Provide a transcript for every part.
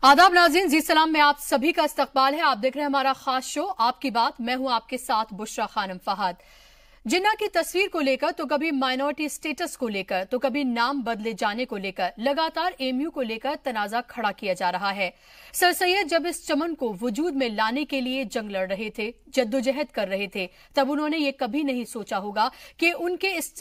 आदाब नाज़रीन, जी सलाम में आप सभी का इस्तकबाल है। आप देख रहे हैं हमारा खास शो आपकी बात। मैं हूं आपके साथ बुशरा खानम फहद। जिन्ना की तस्वीर को लेकर तो कभी माइनॉरिटी स्टेटस को लेकर तो कभी नाम बदले जाने को लेकर लगातार एमयू को लेकर तनाजा खड़ा किया जा रहा है। सर सैयद जब इस चमन को वजूद में लाने के लिए जंग लड़ रहे थे, जद्दोजहद कर रहे थे, तब उन्होंने ये कभी नहीं सोचा होगा कि उनके इस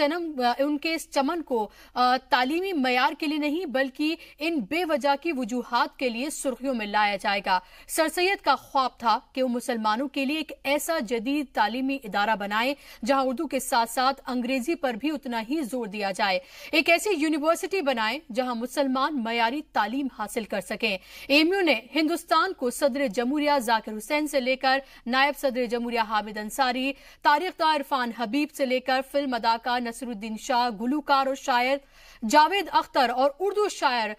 चमन को तालीमी मयार के लिए नहीं बल्कि इन बेवजह की वजूहात के लिए सुर्खियों में लाया जाएगा। सर सैयद का ख्वाब था कि वो मुसलमानों के लिए एक ऐसा जदीद तालीमी इदारा बनाए जहां उर्दू के साथ साथ अंग्रेजी पर भी उतना ही जोर दिया जाए। एक ऐसी यूनिवर्सिटी बनाए जहां मुसलमान मयारी तालीम हासिल कर सकें। एमयू ने हिंदुस्तान को सदर जमहूरिया जाकिर हुसैन से लेकर नायब सदर जमहूरिया हामिद अंसारी, तारिखदार इरफान हबीब से लेकर फिल्म अदाकार नसरुद्दीन शाह, गुलूकार और शायर जावेद अख्तर और उर्दू शायर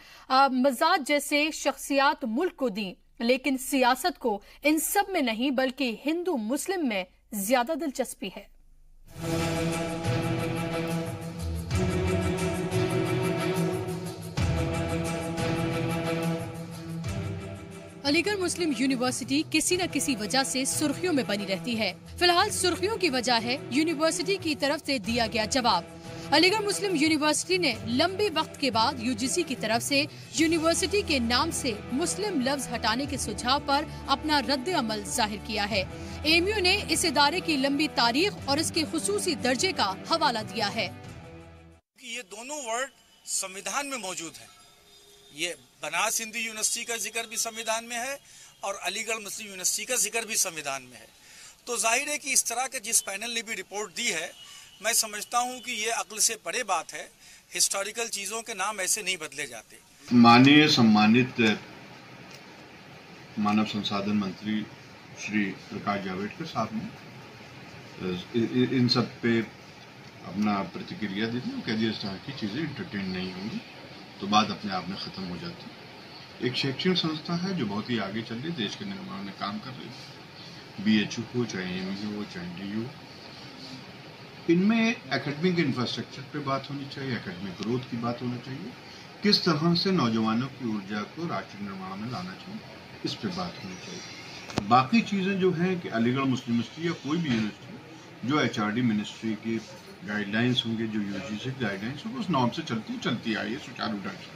मजाज जैसे शख्सियात मुल्क को दी, लेकिन सियासत को इन सब में नहीं बल्कि हिंदू मुस्लिम में ज्यादा दिलचस्पी है। अलीगढ़ मुस्लिम यूनिवर्सिटी किसी न किसी वजह से सुर्खियों में बनी रहती है। फिलहाल सुर्खियों की वजह है यूनिवर्सिटी की तरफ से दिया गया जवाब। अलीगढ़ मुस्लिम यूनिवर्सिटी ने लंबे वक्त के बाद यूजीसी की तरफ से यूनिवर्सिटी के नाम से मुस्लिम लफ्ज हटाने के सुझाव पर अपना रद्द अमल जाहिर किया है। एमयू ने इस इदारे की लंबी तारीख और इसके खुसूसी दर्जे का हवाला दिया है। ये दोनों वर्ड संविधान में मौजूद है। ये बनारस हिंदू यूनिवर्सिटी का जिक्र भी संविधान में है और अलीगढ़ मुस्लिम यूनिवर्सिटी का जिक्र भी संविधान में है। तो जाहिर है कि इस तरह के जिस पैनल ने भी रिपोर्ट दी है, मैं समझता हूं कि ये अक्ल से परे बात है। हिस्टोरिकल चीजों के नाम ऐसे नहीं बदले जाते। माननीय सम्मानित मानव संसाधन मंत्री श्री प्रकाश जावड़ेकर साहब ने इन सब पे अपना प्रतिक्रिया दी थी। कह दिया इस तरह की चीजें इंटरटेन नहीं होंगी तो बात अपने आप में खत्म हो जाती। एक शैक्षणिक संस्था है जो बहुत ही आगे चल रही, देश के निर्माण में काम कर रही है। BHU हो चाहे MU हो चाहे DU, इनमें एकेडमिक इंफ्रास्ट्रक्चर पे बात होनी चाहिए, एकेडमिक ग्रोथ की बात होनी चाहिए, किस तरह से नौजवानों की ऊर्जा को राष्ट्र निर्माण में लाना चाहिए, इस पे बात होनी चाहिए। बाकी चीजें जो हैं कि अलीगढ़ मुस्लिम यूनिवर्सिटी या कोई भी यूनिवर्सिटी जो HRD मिनिस्ट्री की गाइडलाइंस होंगे, जो UGC गाइडलाइंस होंगे, उस नॉर्म से चलती आई है सुचारू ढंग से।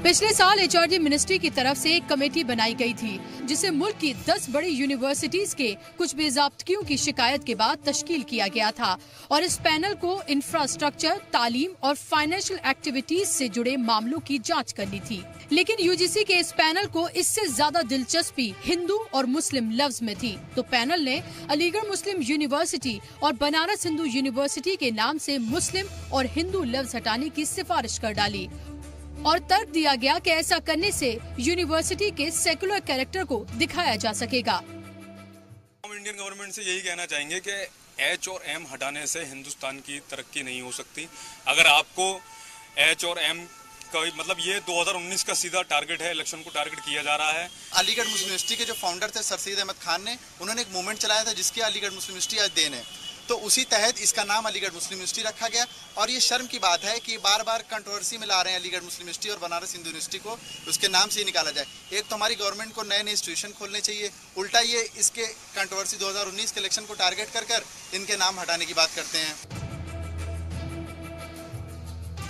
पिछले साल HRD मिनिस्ट्री की तरफ से एक कमेटी बनाई गई थी जिसे मुल्क की 10 बड़ी यूनिवर्सिटीज के कुछ बेज़ाब्तगियों की शिकायत के बाद तश्कील किया गया था और इस पैनल को इंफ्रास्ट्रक्चर, तालीम और फाइनेंशियल एक्टिविटीज से जुड़े मामलों की जांच करनी थी। लेकिन UGC के इस पैनल को इससे ज्यादा दिलचस्पी हिंदू और मुस्लिम लफ्ज में थी, तो पैनल ने अलीगढ़ मुस्लिम यूनिवर्सिटी और बनारस हिंदू यूनिवर्सिटी के नाम से मुस्लिम और हिंदू लफ्ज हटाने की सिफारिश कर डाली और तर्क दिया गया कि ऐसा करने से यूनिवर्सिटी के सेकुलर कैरेक्टर को दिखाया जा सकेगा। हम इंडियन गवर्नमेंट से यही कहना चाहेंगे कि H और M हटाने से हिंदुस्तान की तरक्की नहीं हो सकती। अगर आपको H और M का मतलब ये 2019 का सीधा टारगेट है, इलेक्शन को टारगेट किया जा रहा है। अलीगढ़ मुस्लिम यूनिवर्सिटी के जो फाउंडर थे सर सैयद अहमद खान ने, उन्होंने एक मूवमेंट चलाया था जिसकी अलीगढ़ मुस्लिम यूनिवर्सिटी आज देन है। तो उसी तहत इसका नाम अलीगढ़ मुस्लिम यूनिवर्सिटी रखा गया और ये शर्म की बात है कि बार बार कंट्रोवर्सी में ला रहे हैं अलीगढ़ मुस्लिम यूनिवर्सिटी और बनारस हिंदू यूनिवर्सिटी को, उसके नाम से ही निकाला जाए। एक तो हमारी गवर्नमेंट को नए नए इंस्टीट्यूशन खोलने चाहिए, उल्टा ये इसके कंट्रोवर्सी 2019 के इलेक्शन को टारगेट कर इनके नाम हटाने की बात करते हैं।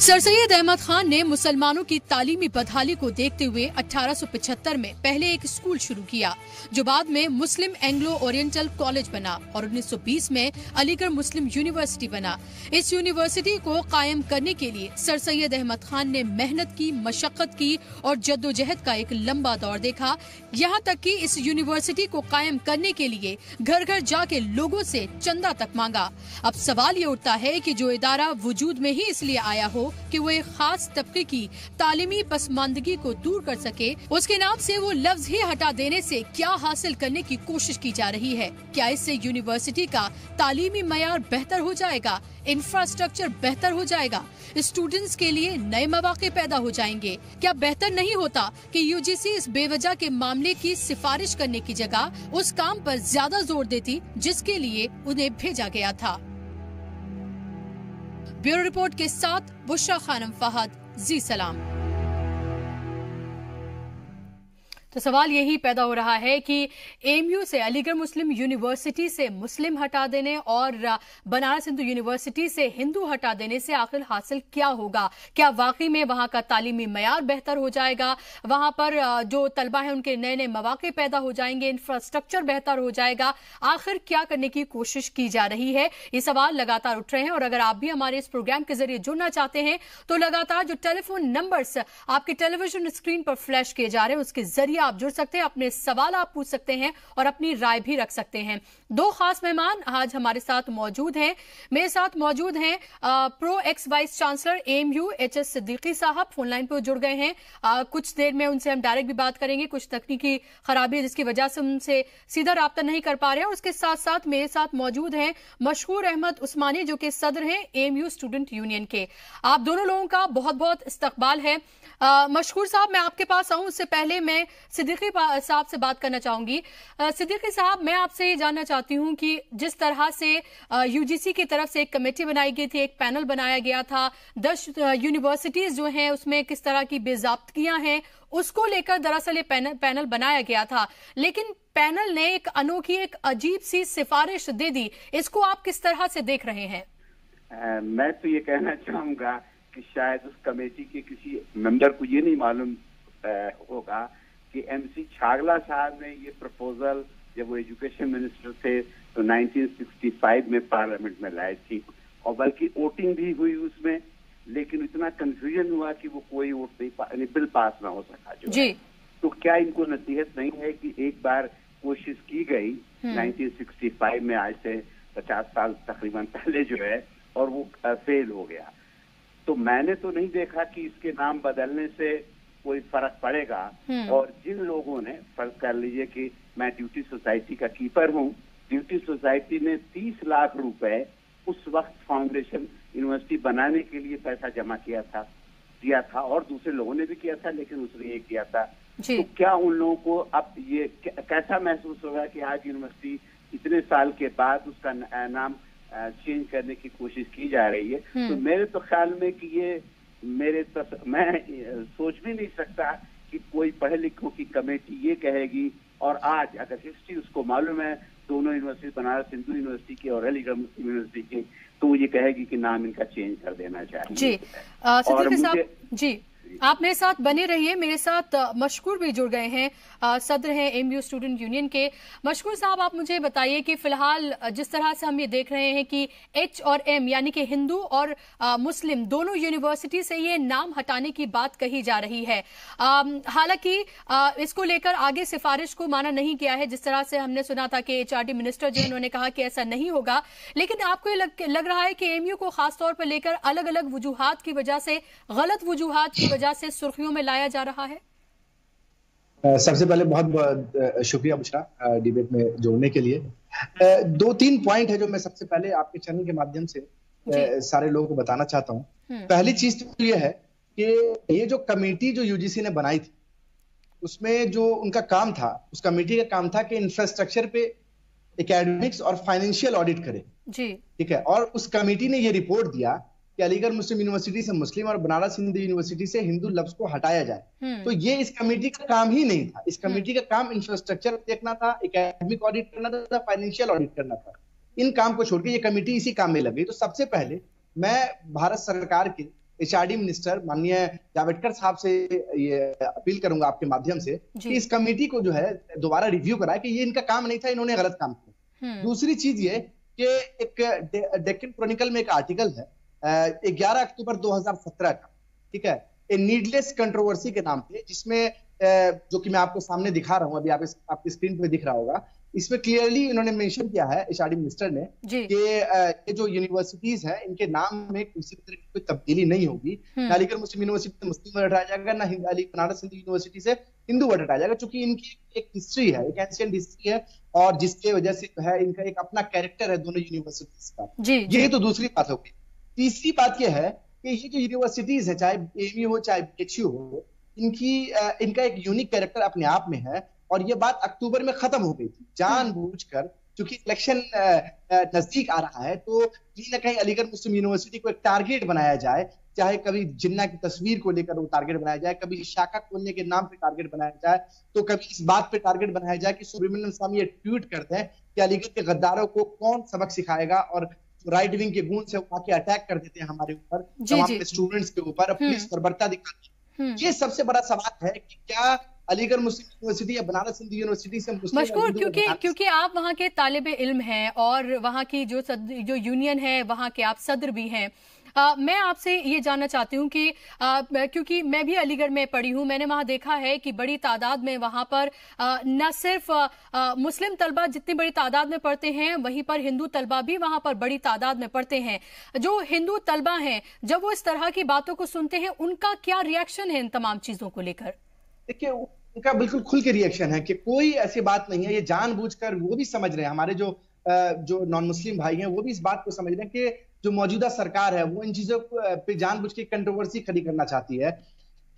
सर सैयद अहमद खान ने मुसलमानों की तालीमी बदहाली को देखते हुए 1875 में पहले एक स्कूल शुरू किया जो बाद में मुस्लिम एंग्लो ओरिएंटल कॉलेज बना और 1920 में अलीगढ़ मुस्लिम यूनिवर्सिटी बना। इस यूनिवर्सिटी को कायम करने के लिए सर सैयद अहमद खान ने मेहनत की, मशक्कत की और जद्दोजहद का एक लंबा दौर देखा। यहाँ तक कि इस यूनिवर्सिटी को कायम करने के लिए घर घर जाके लोगों से चंदा तक मांगा। अब सवाल ये उठता है कि जो इदारा वजूद में ही इसलिए आया हो कि वो एक खास तबके की तालीमी पसमानदगी को दूर कर सके, उसके नाम से वो लफ्ज ही हटा देने से क्या हासिल करने की कोशिश की जा रही है? क्या इससे यूनिवर्सिटी का तालीमी मयार बेहतर हो जाएगा, इंफ्रास्ट्रक्चर बेहतर हो जाएगा, स्टूडेंट्स के लिए नए मौके पैदा हो जाएंगे? क्या बेहतर नहीं होता कि UGC इस बेवजह के मामले की सिफारिश करने की जगह उस काम पर ज्यादा जोर देती जिसके लिए उन्हें भेजा गया था? ब्यूरो रिपोर्ट के साथ बुशरा खानम फहद, जी सलाम। तो सवाल यही पैदा हो रहा है कि एएमयू से, अलीगढ़ मुस्लिम यूनिवर्सिटी से मुस्लिम हटा देने और बनारस हिंदू यूनिवर्सिटी से हिंदू हटा देने से आखिर हासिल क्या होगा? क्या वाकई में वहां का तालीमी मयार बेहतर हो जाएगा? वहां पर जो तलबा है उनके नए नए मौके पैदा हो जाएंगे, इंफ्रास्ट्रक्चर बेहतर हो जाएगा? आखिर क्या करने की कोशिश की जा रही है? ये सवाल लगातार उठ रहे हैं। और अगर आप भी हमारे इस प्रोग्राम के जरिए जुड़ना चाहते हैं तो लगातार जो टेलीफोन नंबर्स आपके टेलीविजन स्क्रीन पर फ्लैश किए जा रहे हैं उसके जरिए आप जुड़ सकते हैं, अपने सवाल आप पूछ सकते हैं और अपनी राय भी रख सकते हैं। दो खास मेहमान आज हमारे साथ मौजूद हैं। मेरे साथ मौजूद हैं pro x vice chancellor AMU HS Siddiqui साहब, फोन लाइन पर जुड़ गए हैं। कुछ देर में उनसे हम डायरेक्ट भी बात करेंगे। कुछ तकनीकी खराबी है जिसकी वजह से उनसे सीधा राब्ता नहीं कर पा रहे हैं। और उसके साथ साथ मेरे साथ मौजूद हैं मशहूर अहमद उस्मानी, जो कि सदर हैं एएमयू स्टूडेंट यूनियन के। आप दोनों लोगों का बहुत बहुत इस्तकबाल है। मशहूर साहब, मैं आपके पास आऊं उससे पहले मैं सिद्दीकी साहब से बात करना चाहूंगी। सिद्दीकी साहब, मैं आपसे ये जानना चाहती हूं कि जिस तरह से यूजीसी की तरफ से एक कमेटी बनाई गई थी, एक पैनल बनाया गया था, 10 यूनिवर्सिटीज जो हैं उसमें किस तरह की बेज़ाब्तियां हैं उसको लेकर दरअसल ये पैनल बनाया गया था, लेकिन पैनल ने एक अनोखी, एक अजीब सी सिफारिश दे दी। इसको आप किस तरह से देख रहे हैं? मैं तो ये कहना चाहूंगा कि शायद उस कमेटी के किसी मेंबर को ये नहीं मालूम होगा कि एमसी छागला साहब ने ये प्रपोजल जब वो एजुकेशन मिनिस्टर थे तो 1965 में पार्लियामेंट में लाई थी, और बल्कि वोटिंग भी हुई उसमें, लेकिन इतना कंफ्यूजन हुआ कि वो कोई वोट नहीं, बिल पास ना हो सका जो जी। तो क्या इनको नसीहत नहीं है कि एक बार कोशिश की गई 1965 में, आज से 50 साल तकरीबन पहले जो है, और वो फेल हो गया। तो मैंने तो नहीं देखा कि इसके नाम बदलने से कोई फर्क पड़ेगा। और जिन लोगों ने, फर्ज कर लीजिए कि मैं ड्यूटी सोसाइटी का कीपर हूँ, ड्यूटी सोसाइटी ने 30 लाख रुपए उस वक्त फाउंडेशन यूनिवर्सिटी बनाने के लिए पैसा जमा दिया था, और दूसरे लोगों ने भी किया था, लेकिन उसने ये किया था। तो क्या उन लोगों को अब ये कैसा महसूस होगा कि आज यूनिवर्सिटी इतने साल के बाद उसका नाम चेंज करने की कोशिश की जा रही है? तो मेरे तो ख्याल में कि ये मैं सोच भी नहीं सकता कि कोई पढ़े लिखों की कमेटी ये कहेगी, और आज अगर हिस्ट्री उसको मालूम है दोनों यूनिवर्सिटी, बनारस हिंदू यूनिवर्सिटी की और अलीगढ़ मुस्लिम यूनिवर्सिटी की, तो वो ये कहेगी कि नाम इनका चेंज कर देना चाहिए। जी सिद्दीकी साहब, जी आप मेरे साथ बने रहिए। मेरे साथ मशकूर भी जुड़ गए हैं, सदर हैं एएमयू स्टूडेंट यूनियन के। मशकूर साहब, आप मुझे बताइए कि फिलहाल जिस तरह से हम ये देख रहे हैं कि एच और एम यानी कि हिंदू और मुस्लिम दोनों यूनिवर्सिटी से ये नाम हटाने की बात कही जा रही है। हालांकि इसको लेकर आगे सिफारिश को माना नहीं गया है, जिस तरह से हमने सुना था कि एचआरडी मिनिस्टर जो उन्होंने कहा कि ऐसा नहीं होगा, लेकिन आपको ये लग रहा है कि एएमयू को खासतौर पर लेकर अलग अलग वजूहात की वजह से, गलत वजूहात की वजह से सुर्खियों में लाया जा रहा है? सबसे पहले बहुत बहुत शुक्रिया बुशरा डिबेट में जोड़ने के लिए। 2-3 पॉइंट है जो मैं सबसे पहले आपके चैनल के माध्यम से सारे लोगों को बताना चाहता हूँ। पहली चीज तो ये है कि ये जो कमेटी जो यूजीसी ने बनाई थी, उसमें जो उनका काम था, उस कमेटी का काम था कि इंफ्रास्ट्रक्चर पे एकेडमिक्स और फाइनेंशियल ऑडिट करे। जी ठीक है। और उस कमेटी ने ये रिपोर्ट दिया कि अलीगढ़ मुस्लिम यूनिवर्सिटी से मुस्लिम और बनारस हिंदू यूनिवर्सिटी से हिंदू लफ्ज को हटाया जाए। तो ये इस कमेटी का काम ही नहीं था। इस कमेटी का काम इंफ्रास्ट्रक्चर देखना था, एकेडमिक ऑडिट करना था, फाइनेंशियल ऑडिट करना था। इन काम को छोड़ के ये कमेटी इसी काम में लगी। तो सबसे पहले मैं भारत सरकार के एचआरडी मिनिस्टर माननीय जावड़ेकर साहब से ये अपील करूंगा आपके माध्यम से कि इस कमेटी को जो है दोबारा रिव्यू कराए कि ये इनका काम नहीं था, इन्होंने गलत काम किया। दूसरी चीज ये कि एक डेक्कन क्रॉनिकल में एक आर्टिकल है 11 अक्टूबर 2017 का, ठीक है, ए नीडलेस कंट्रोवर्सी के नाम पे, जिसमें जो कि मैं आपको सामने दिखा रहा हूं, अभी आपकी स्क्रीन पे दिख रहा होगा, इसमें क्लियरली इन्होंने मेंशन किया है एचआरडी मिनिस्टर ने कि ये जो यूनिवर्सिटीज हैं इनके नाम में किसी तरह की कोई तब्दीली नहीं होगी। ना अलीगढ़ मुस्लिम यूनिवर्सिटी से मुस्लिम वर्ड हटाया जाएगा, ना बनारस हिंदू यूनिवर्सिटी से हिंदू वर्ड हटाया जाएगा, क्योंकि इनकी एक हिस्ट्री है, एक एंशिएंट हिस्ट्री है, और जिसके वजह से जो है इनका एक अपना कैरेक्टर है दोनों यूनिवर्सिटीज का। ये तो दूसरी बात हो गई। तीसरी बात यह है कि ये जो यूनिवर्सिटीज है, चाहे एएमयू हो चाहे बीएचयू हो, इनका एक यूनिक कैरेक्टर अपने आप में है, और ये बात अक्टूबर में खत्म हो गई थी। जानबूझकर चूंकि इलेक्शन नजदीक आ रहा है तो कहीं ना कहीं अलीगढ़ मुस्लिम यूनिवर्सिटी को एक टारगेट बनाया जाए, चाहे कभी जिन्ना की तस्वीर को लेकर वो टारगेट बनाया जाए, कभी शाखा खोलने के नाम पे टारगेट बनाया जाए, तो कभी इस बात पे टारगेट बनाया जाए कि सुब्रमण्यम स्वामी ये ट्वीट करते हैं कि अलीगढ़ के गद्दारों को कौन सबक सिखाएगा, और राइट विंग के गुण से आके अटैक कर देते हैं हमारे ऊपर, तमाम स्टूडेंट्स के ऊपर, पुलिस बर्बरता दिखाती है। ये सबसे बड़ा सवाल है कि क्या अलीगढ़ मुस्लिम यूनिवर्सिटी या बनारस हिंदू यूनिवर्सिटी से मशकूर, क्योंकि आप वहाँ के तालिबे इल्म हैं और वहाँ की जो यूनियन है वहाँ के आप सदर भी हैं। मैं आपसे ये जानना चाहती हूँ कि क्योंकि मैं भी अलीगढ़ में पढ़ी हूँ, मैंने वहाँ देखा है कि बड़ी तादाद में वहाँ पर न सिर्फ मुस्लिम तलबा जितनी बड़ी तादाद में पढ़ते हैं, वहीं पर हिंदू तलबा भी वहाँ पर बड़ी तादाद में पढ़ते हैं। जो हिंदू तलबा हैं, जब वो इस तरह की बातों को सुनते हैं, उनका क्या रिएक्शन है इन तमाम चीजों को लेकर? देखिए, उनका बिल्कुल खुल के रिएक्शन है कि कोई ऐसी बात नहीं है, ये जानबूझकर वो भी समझ रहे हैं, हमारे जो नॉन मुस्लिम भाई हैं वो भी इस बात को समझ रहे हैं कि जो मौजूदा सरकार है वो इन चीजों पे जानबूझ के कंट्रोवर्सी खड़ी करना चाहती है।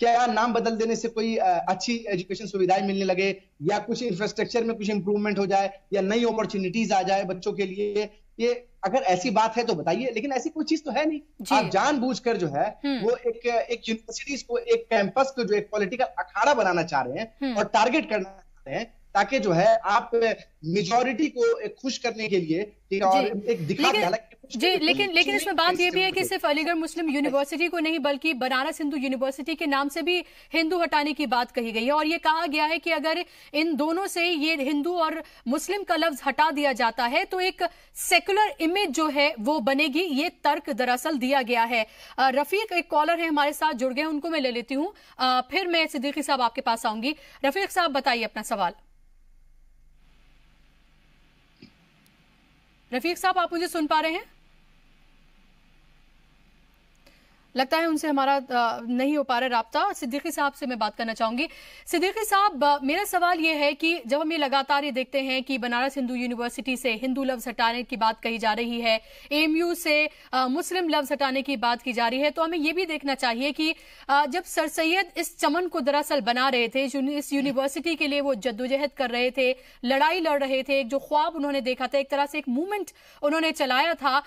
क्या नाम बदल देने से कोई अच्छी एजुकेशन सुविधाएं मिलने लगे, या कुछ इंफ्रास्ट्रक्चर में कुछ इंप्रूवमेंट हो जाए, या नई अपॉर्चुनिटीज आ जाए बच्चों के लिए? ये अगर ऐसी बात है तो बताइए, लेकिन ऐसी कोई चीज तो है नहीं। आप जानबूझकर जो है वो एक यूनिवर्सिटीज को, एक कैंपस को जो एक पॉलिटिकल अखाड़ा बनाना चाह रहे हैं और टारगेट करना चाह रहे हैं, ताकि जो है आप मेजॉरिटी को एक खुश करने के लिए और एक दिखा जी, लेकिन इसमें बात ये भी है कि सिर्फ अलीगढ़ मुस्लिम यूनिवर्सिटी को नहीं बल्कि बनारस हिंदू यूनिवर्सिटी के नाम से भी हिंदू हटाने की बात कही गई है, और ये कहा गया है कि अगर इन दोनों से ये हिंदू और मुस्लिम का लफ्ज हटा दिया जाता है तो एक सेकुलर इमेज जो है वो बनेगी। ये तर्क दरअसल दिया गया है। रफीक एक कॉलर है हमारे साथ जुड़ गए, उनको मैं ले लेती हूँ, फिर मैं सिद्दीकी साहब आपके पास आऊंगी। रफीक साहब बताइए अपना सवाल। रफीक साहब, आप मुझे सुन पा रहे हैं? लगता है उनसे हमारा नहीं हो पा रहा राब्ता। सिद्दीकी साहब से मैं बात करना चाहूंगी। सिद्दीकी साहब, मेरा सवाल ये है कि जब हम ये लगातार ये देखते हैं कि बनारस हिंदू यूनिवर्सिटी से हिंदू लफ्ज हटाने की बात कही जा रही है, एएमयू से मुस्लिम लफ्ज हटाने की बात की जा रही है, तो हमें ये भी देखना चाहिए कि जब सर सैयद इस चमन को दरअसल बना रहे थे, इस यूनिवर्सिटी के लिए वो जद्दोजहद कर रहे थे, लड़ाई लड़ रहे थे, एक जो ख्वाब उन्होंने देखा था, एक तरह से एक मूवमेंट उन्होंने चलाया था,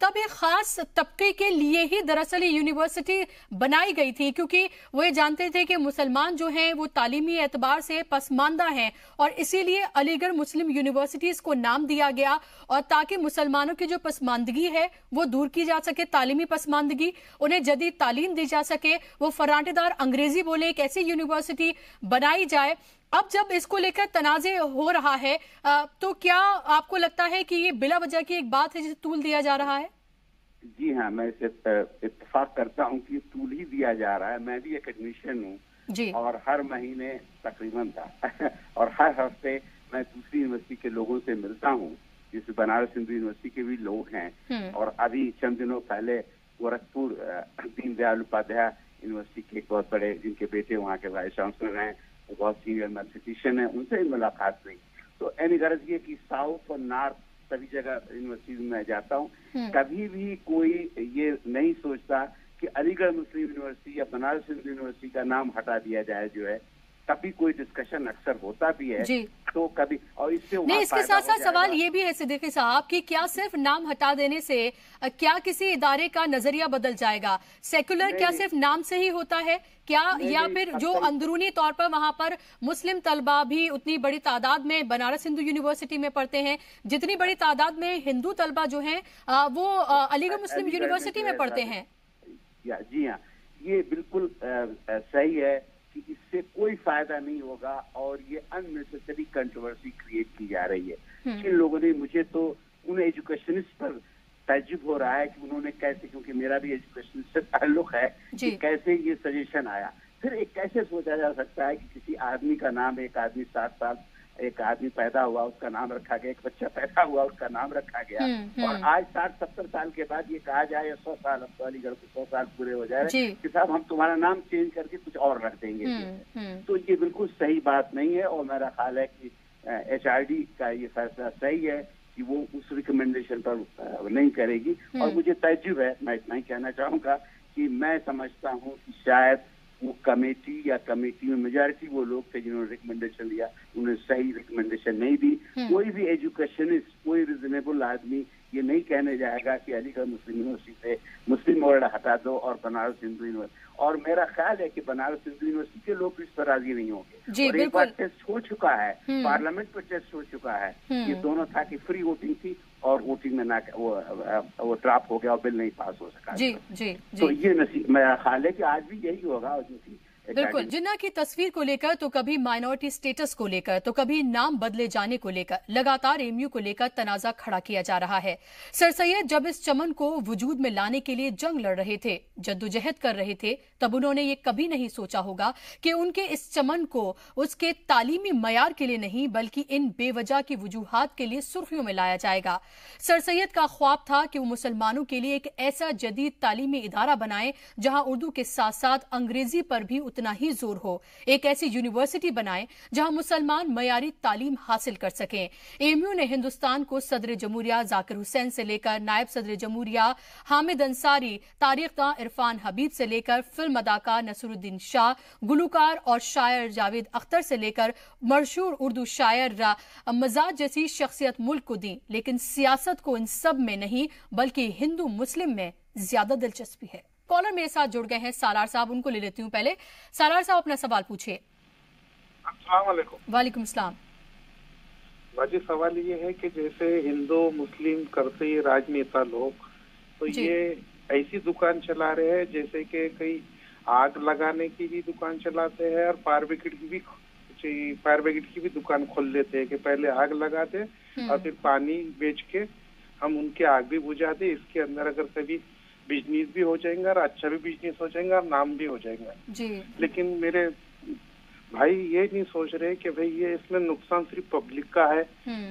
तब एक खास तबके के लिए ही दरअसल यूनिवर्सिटी बनाई गई थी, क्योंकि वो ये जानते थे कि मुसलमान जो हैं वो तालीमी एतबार से पसमानदा हैं, और इसीलिए अलीगढ़ मुस्लिम यूनिवर्सिटीज को नाम दिया गया, और ताकि मुसलमानों की जो पसमानदगी है वो दूर की जा सके, तालीमी पसमानदगी, उन्हें जदीद तालीम दी जा सके, वो फराटेदार अंग्रेजी बोले, एक ऐसी यूनिवर्सिटी बनाई जाए। अब जब इसको लेकर तनाज़े हो रहा है, तो क्या आपको लगता है कि ये बिला वजह की एक बात है जिसे तूल दिया जा रहा है? जी हाँ, मैं इसे इत्तेफाक करता हूँ कि तूल ही दिया जा रहा है। मैं भी एकेडमिशियन हूँ और हर महीने तकरीबन था और हर हफ्ते मैं दूसरी यूनिवर्सिटी के लोगों से मिलता हूँ, जिसमें बनारस हिंदू यूनिवर्सिटी के भी लोग हैं, और अभी चंद दिनों पहले गोरखपुर दीनदयाल उपाध्याय यूनिवर्सिटी के एक बहुत बड़े, जिनके बेटे वहाँ के वाइस चांसलर हैं, वो बहुत सीनियर मैथमेटिशियन है, उनसे मुलाकात हुई। तो एनी गरज ये कि साउथ और नॉर्थ सभी जगह यूनिवर्सिटी में जाता हूँ, कभी भी कोई ये नहीं सोचता कि अलीगढ़ मुस्लिम यूनिवर्सिटी या बनारस हिंदू यूनिवर्सिटी का नाम हटा दिया जाए। जो है कभी कोई डिस्कशन अक्सर होता भी है तो कभी, और इससे नहीं, इसके साथ साथ सवाल ये भी है सिद्दीकी साहब कि क्या सिर्फ नाम हटा देने से क्या किसी इदारे का नजरिया बदल जाएगा? सेकुलर क्या सिर्फ नाम से ही होता है क्या, या फिर जो अंदरूनी तौर पर वहां पर मुस्लिम तलबा भी उतनी बड़ी तादाद में बनारस हिंदू यूनिवर्सिटी में पढ़ते हैं जितनी बड़ी तादाद में हिंदू तलबा जो हैं वो अलीगढ़ मुस्लिम यूनिवर्सिटी में पढ़ते हैं? जी हाँ, ये बिल्कुल सही है कि इससे कोई फायदा नहीं होगा और ये अननेसेसरी कंट्रोवर्सी क्रिएट की जा रही है। जिन लोगों ने, मुझे तो उन एजुकेशनिस्ट पर ताज्जुब हो रहा है कि उन्होंने कैसे, क्योंकि मेरा भी एजुकेशन से ताल्लुक है, कि कैसे ये सजेशन आया। फिर एक कैसे सोचा जा सकता है कि किसी आदमी का नाम, एक आदमी 7 साल, एक आदमी पैदा हुआ उसका नाम रखा गया, एक बच्चा पैदा हुआ उसका नाम रखा गया, और आज 60-70 साल के बाद ये कहा जाए, 100 साल, अब तो अलीगढ़ को 100 साल पूरे हो जाए कि साहब हम तुम्हारा नाम चेंज करके कुछ और रख देंगे। तो ये बिल्कुल सही बात नहीं है, और मेरा ख्याल है कि HRD का ये फैसला सही है कि वो उस रिकमेंडेशन पर नहीं करेगी। और मुझे तजुब है, मैं इतना ही कहना चाहूंगा कि मैं समझता हूँ कि शायद वो कमेटी या कमेटी में मेजॉरिटी वो लोग थे जिन्होंने रिकमेंडेशन लिया, उन्होंने सही रिकमेंडेशन नहीं दी। कोई भी एजुकेशनिस्ट, कोई रिजनेबल आदमी ये नहीं कहने जाएगा कि अलीगढ़ मुस्लिम यूनिवर्सिटी से मुस्लिम बोर्ड हटा दो और बनारस हिंदू यूनिवर्सिटी। और मेरा ख्याल है कि बनारस हिंदू यूनिवर्सिटी के लोग इस पर राजी नहीं होंगे। और एक बार टेस्ट हो चुका है, पार्लियामेंट पर टेस्ट हो चुका है, ये दोनों था कि फ्री वोटिंग थी और वोटिंग में ना वो ड्रॉप हो गया और बिल नहीं पास हो सका। जी जी जी। तो ये नसीब, मेरा ख्याल है कि आज भी यही होगा। बिल्कुल, जिन्ना की तस्वीर को लेकर तो कभी माइनॉरिटी स्टेटस को लेकर तो कभी नाम बदले जाने को लेकर लगातार एमयू को लेकर तनाजा खड़ा किया जा रहा है। सर सैयद जब इस चमन को वजूद में लाने के लिए जंग लड़ रहे थे, जद्दोजहद कर रहे थे, तब उन्होंने ये कभी नहीं सोचा होगा कि उनके इस चमन को उसके तालीमी मयार के लिए नहीं बल्कि इन बेवजह की वजूहात के लिए सुर्खियों में लाया जाएगा। सर सैयद का ख्वाब था कि वो मुसलमानों के लिए एक ऐसा जदीद तालीमी इदारा बनाए जहां उर्दू के साथ साथ अंग्रेजी पर भी उतना ही जोर हो, एक ऐसी यूनिवर्सिटी बनाएं जहां मुसलमान मयारी तालीम हासिल कर सकें। एमयू ने हिंदुस्तान को सदर जमहूरिया जाकिर हुसैन से लेकर नायब सदर जमहूरिया हामिद अंसारी, तारिख इरफान हबीब से लेकर फिल्म अदाकार नसरुद्दीन शाह, गुलूकार और शायर जावेद अख्तर से लेकर मशहूर उर्दू शायर मजाज जैसी शख्सियत मुल्क को दी, लेकिन सियासत को इन सब में नहीं बल्कि हिंदू मुस्लिम में ज्यादा दिलचस्पी है। कॉलर मेरे साथ जुड़ गए हैं सालार साहब, उनको ले लेती हूँ पहले। सालार साहब अपना सवाल पूछिए। अस्सलाम वालेकुम। वालेकुम सलाम। बाजी सवाल ये है कि जैसे हिंदू मुस्लिम करते ये राजनेता लोग, तो ये ऐसी दुकान चला रहे हैं जैसे कि कई आग लगाने की भी दुकान चलाते हैं और फायर ब्रिगेड की भी दुकान खोल लेते हैं कि पहले आग लगा दे और फिर पानी बेच के हम उनके आग भी बुझा दे। इसके अंदर अगर कभी बिजनेस भी हो जाएगा और अच्छा भी बिजनेस हो जाएगा और नाम भी हो जाएगा जी। लेकिन मेरे भाई ये नहीं सोच रहे कि भाई ये इसमें नुकसान सिर्फ पब्लिक का है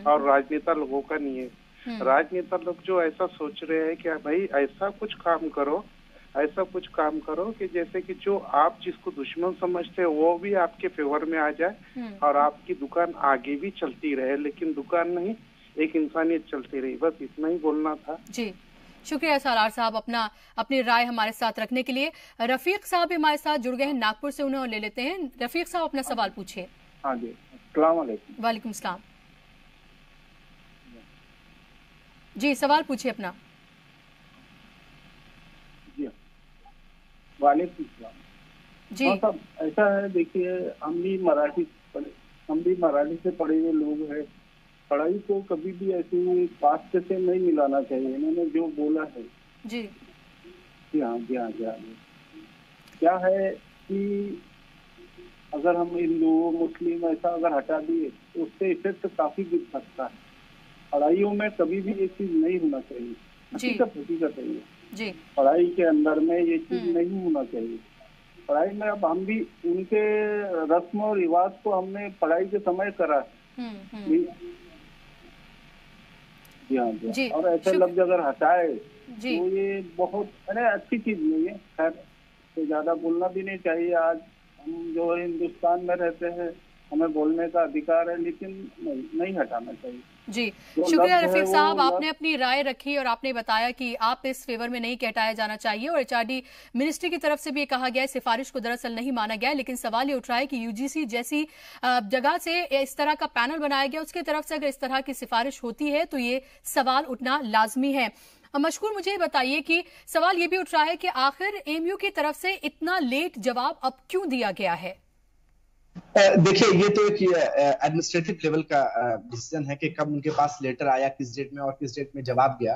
और राजनेता लोगों का नहीं है। राजनेता लोग जो ऐसा सोच रहे हैं कि भाई ऐसा कुछ काम करो कि जैसे कि जो आप जिसको दुश्मन समझते हैं वो भी आपके फेवर में आ जाए और आपकी दुकान आगे भी चलती रहे, लेकिन दुकान नहीं एक इंसानियत चलती रही। बस इतना ही बोलना था जी। शुक्रिया सालार साहब अपनी राय हमारे साथ रखने के लिए। रफीक साहब भी हमारे साथ जुड़ गए हैं नागपुर से, उन्हें ले लेते हैं। रफीक साहब अपना सवाल पूछिए। हाँ जी, अस्सलाम वालेकुम। वालेकुम सलाम जी, सवाल पूछिए अपना। जी वालेकुम सलाम जी। सब ऐसा है, देखिए हम भी मराठी से पढ़े हुए लोग हैं। पढ़ाई को कभी भी ऐसी कास्ट से नहीं मिलाना चाहिए, इन्होंने जो बोला है जी। हाँ। क्या है कि अगर हम हिंदू मुस्लिम ऐसा अगर हटा दिए तो उससे इफेक्ट काफी गिर सकता है। पढ़ाइयों में कभी भी ये चीज नहीं होना चाहिए, हकीकत है ये। पढ़ाई के अंदर में ये चीज नहीं होना चाहिए। पढ़ाई में अब हम भी उनके रस्म और रिवाज को हमने पढ़ाई के समय करा जी। और ऐसे लफ्ज अगर हटाए तो ये बहुत अच्छी चीज नहीं है। खैर तो ज्यादा बोलना भी नहीं चाहिए। आज हम जो हिंदुस्तान में रहते हैं हमें बोलने का अधिकार है, लेकिन नहीं हटाना चाहिए जी। शुक्रिया रफीक साहब, आपने अपनी राय रखी और आपने बताया कि आप इस फेवर में नहीं हटाया जाना चाहिए और एचआरडी मिनिस्ट्री की तरफ से भी कहा गया है, सिफारिश को दरअसल नहीं माना गया। लेकिन सवाल ये उठ रहा है कि यूजीसी जैसी जगह से इस तरह का पैनल बनाया गया, उसकी तरफ से अगर इस तरह की सिफारिश होती है तो ये सवाल उठना लाजमी है। मशकूर, मुझे बताइए कि सवाल ये भी उठ रहा है कि आखिर एमयू की तरफ से इतना लेट जवाब अब क्यों दिया गया है? देखिए, ये तो एक एडमिनिस्ट्रेटिव लेवल का डिसीजन है कि कब उनके पास लेटर आया, किस डेट में और किस डेट में जवाब गया।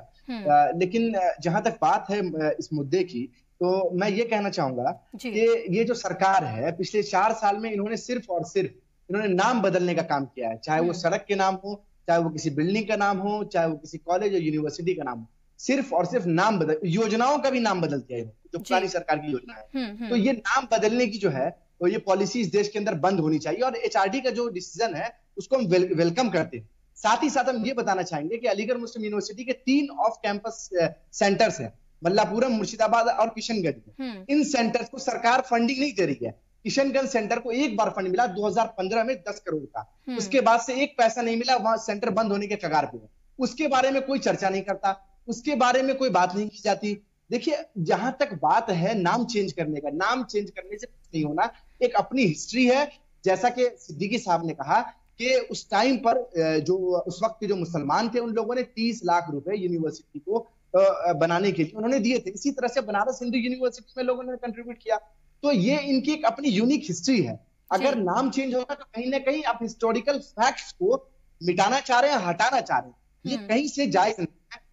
लेकिन जहां तक बात है इस मुद्दे की, तो मैं ये कहना चाहूंगा कि ये जो सरकार है पिछले 4 साल में इन्होंने सिर्फ और सिर्फ इन्होंने नाम बदलने का काम किया है। चाहे वो सड़क के नाम हो, चाहे वो किसी बिल्डिंग का नाम हो, चाहे वो किसी कॉलेज या यूनिवर्सिटी का नाम हो, सिर्फ और सिर्फ नाम बदल, योजनाओं का भी नाम बदल दिया है जो पुरानी सरकार की योजना है। तो ये नाम बदलने की जो है तो ये पॉलिसी इस देश के अंदर बंद होनी चाहिए और एचआरडी का जो डिसीजन है उसको हम वेलकम करते हैं। साथ ही साथ हम ये बताना चाहेंगे कि अलीगढ़ मुस्लिम यूनिवर्सिटी के 3 ऑफ कैंपस सेंटर्स हैं, मल्लापुरम, मुर्शिदाबाद और किशनगंज में। इन सेंटर्स को सरकार फंडिंग नहीं दे रही है। किशनगंज सेंटर को एक बार फंड मिला 2015 में 10 करोड़ का, उसके बाद से एक पैसा नहीं मिला, वहां सेंटर बंद होने के कगार पे है। उसके बारे में कोई चर्चा नहीं करता, उसके बारे में कोई बात नहीं की जाती। देखिए, जहां तक बात है नाम चेंज करने का, नाम चेंज करने से कुछ नहीं होना। एक अपनी हिस्ट्री है, जैसा कि सिद्दीकी साहब ने कहा कि उस टाइम पर जो उस वक्त के जो मुसलमान थे, उन लोगों ने 30 लाख रुपए यूनिवर्सिटी को बनाने के लिए उन्होंने दिए थे। इसी तरह से बनारस हिंदू यूनिवर्सिटी में लोगों ने कंट्रीब्यूट किया। तो ये इनकी एक अपनी यूनिक हिस्ट्री है। अगर नाम चेंज होगा तो कहीं ना कहीं आप हिस्टोरिकल फैक्ट्स को मिटाना चाह रहे हैं, हटाना चाह रहे हैं, ये कहीं से जायज नहीं है।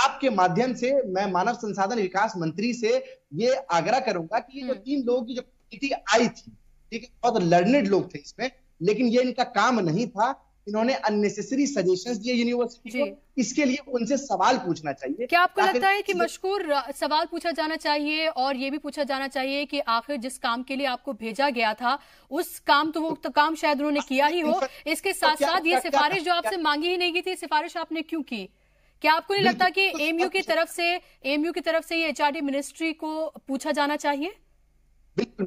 आपके माध्यम से मैं मानव संसाधन विकास मंत्री से ये आग्रह करूंगा कि ये जो 3 लोगों की जो कमेटी आई थी, ठीक है, बहुत लर्नेड लोग थे इसमें, लेकिन ये इनका काम नहीं था। इन्होंने अननेसेसरी सजेशंस दिए यूनिवर्सिटी को। इसके लिए उनसे सवाल पूछना चाहिए। क्या आपको लगता है कि मशकूर सवाल पूछा जाना चाहिए और ये भी पूछा जाना चाहिए कि आखिर जिस काम के लिए आपको भेजा गया था उस काम तो वो तो काम शायद उन्होंने किया ही हो, इसके साथ साथ ये सिफारिश जो आपसे मांगी ही नहीं गई थी, सिफारिश आपने क्यों की? क्या आपको नहीं लगता कि एएमयू की तरफ से ये एचआरडी मिनिस्ट्री को पूछा जाना चाहिए? बिल्कुल,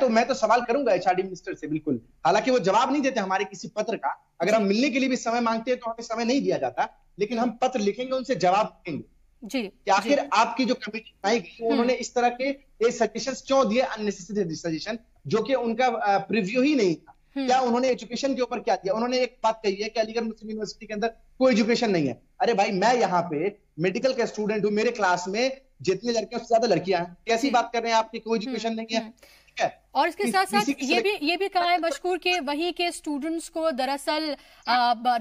मैं तो सवाल करूंगा एचआरडी मिनिस्टर से, बिल्कुल। हालांकि वो जवाब नहीं देते हमारे किसी पत्र का। अगर हम मिलने के लिए भी समय मांगते हैं तो हमें समय नहीं दिया जाता, लेकिन हम पत्र लिखेंगे, उनसे जवाब देंगे जी कि आखिर आपकी जो कमेटी बनाई गई उन्होंने इस तरह के सजेशंस क्यों दिए, अननेसेसरी सजेशन, जो कि उनका प्रीव्यू ही नहीं था। क्या उन्होंने एजुकेशन के ऊपर क्या दिया? उन्होंने एक बात कही है कि अलीगढ़ मुस्लिम यूनिवर्सिटी के अंदर कोई एजुकेशन नहीं है। अरे भाई, मैं यहाँ पे मेडिकल का स्टूडेंट हूँ, मेरे क्लास में जितने लड़के उससे ज्यादा लड़कियां हैं। कैसी बात कर रहे हैं आपकी? कोई एजुकेशन नहीं है। और इसके साथ साथ ये भी कहा है मशकूर के वहीं के स्टूडेंट्स को दरअसल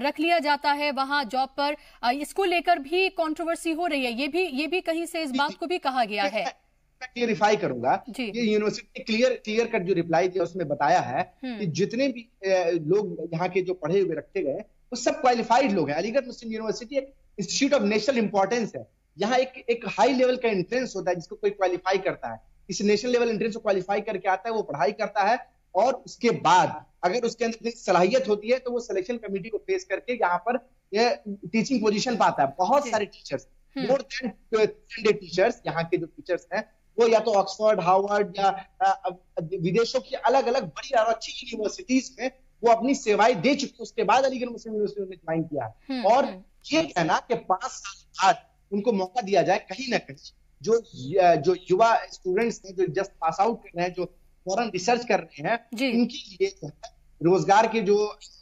रख लिया जाता है वहां जॉब पर। इसको लेकर भी कंट्रोवर्सी हो रही है। ये भी कहीं से इस बात को भी कहा गया है। मैं क्लियरिफाई करूंगा कि यूनिवर्सिटी क्लियर कट जो रिप्लाई दिया उसमें बताया है कि जितने भी लोग यहाँ के जो पढ़े हुए रखे गए वो सब क्वालिफाइड लोग हैं। अलीगढ़ मुस्लिम यूनिवर्सिटी एक इंस्टीट्यूट ऑफ नेशनल इंपॉर्टेंस है। यहाँ एक हाई लेवल का एंट्रेंस होता है जिसको कोई क्वालिफाई करता है। इस नेशनल लेवल एंट्रेंस को क्वालिफाई करके आता है, वो पढ़ाई करता है, और उसके बाद अगर उसके अंदर सलाहियत होती है तो वो सिलेक्शन कमेटी को फेस करके यहाँ पर टीचिंग पोजीशन पाता है। बहुत सारे टीचर्स, मोर देन टीचर्स, यहाँ के जो टीचर्स हैं वो या तो ऑक्सफोर्ड, हार्वर्ड या विदेशों की अलग अलग बड़ी और अच्छी यूनिवर्सिटीज में वो अपनी सेवाएं दे चुके। उसके बाद अलीगढ़ मुस्लिम यूनिवर्सिटी ने ज्वाइन किया। और ये कहना कि 5 साल बाद उनको मौका दिया जाए, कहीं ना कहीं जो युवा स्टूडेंट्स हैं जो जस्ट पास आउट कर रहे हैं, जो फॉरेन रिसर्च कर रहे हैं, इनके लिए रोजगार के जो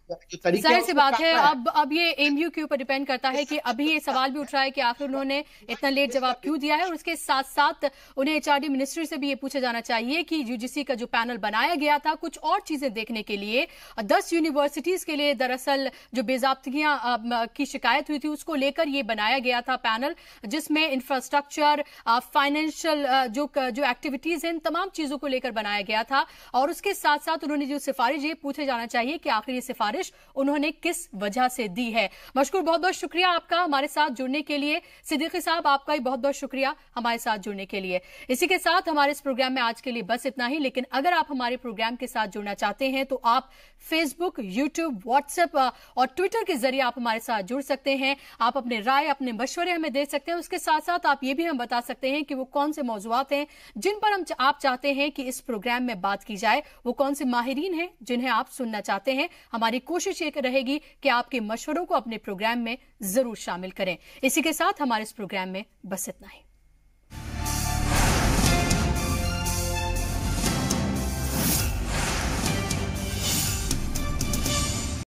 तरीके, जाहिर सी बात है अब ये एएमयू के ऊपर डिपेंड करता है कि अभी ये सवाल भी उठ रहा है कि आखिर उन्होंने इतना लेट जवाब क्यों दिया है। और उसके साथ साथ उन्हें एचआरडी मिनिस्ट्री से भी ये पूछा जाना चाहिए कि यूजीसी का जो पैनल बनाया गया था कुछ और चीजें देखने के लिए, 10 यूनिवर्सिटीज के लिए दरअसल जो बेजाब्तियां की शिकायत हुई थी उसको लेकर ये बनाया गया था पैनल, जिसमें इंफ्रास्ट्रक्चर, फाइनेंशियल जो एक्टिविटीज हैं, इन तमाम चीजों को लेकर बनाया गया था। और उसके साथ साथ उन्होंने जो सिफारिश, ये पूछा जाना चाहिए कि आखिर ये सिफारिश उन्होंने किस वजह से दी है। मशकूर, बहुत बहुत शुक्रिया आपका हमारे साथ जुड़ने के लिए। सिद्दीकी साहब, आपका भी बहुत बहुत शुक्रिया हमारे साथ जुड़ने के लिए। इसी के साथ हमारे इस प्रोग्राम में आज के लिए बस इतना ही। लेकिन अगर आप हमारे प्रोग्राम के साथ जुड़ना चाहते हैं तो आप फेसबुक, यूट्यूब, व्हाट्सएप और ट्विटर के जरिए आप हमारे साथ जुड़ सकते हैं। आप अपने राय, अपने मशवरे हमें दे सकते हैं। उसके साथ साथ आप ये भी हम बता सकते हैं कि वो कौन से मौजूआत हैं जिन पर आप चाहते हैं कि इस प्रोग्राम में बात की जाए, वो कौन से माहिरीन हैं जिन्हें आप सुनना चाहते हैं। हमारी कोशिश ये रहेगी कि आपके मशवरों को अपने प्रोग्राम में जरूर शामिल करें। इसी के साथ हमारे इस प्रोग्राम में बस इतना ही।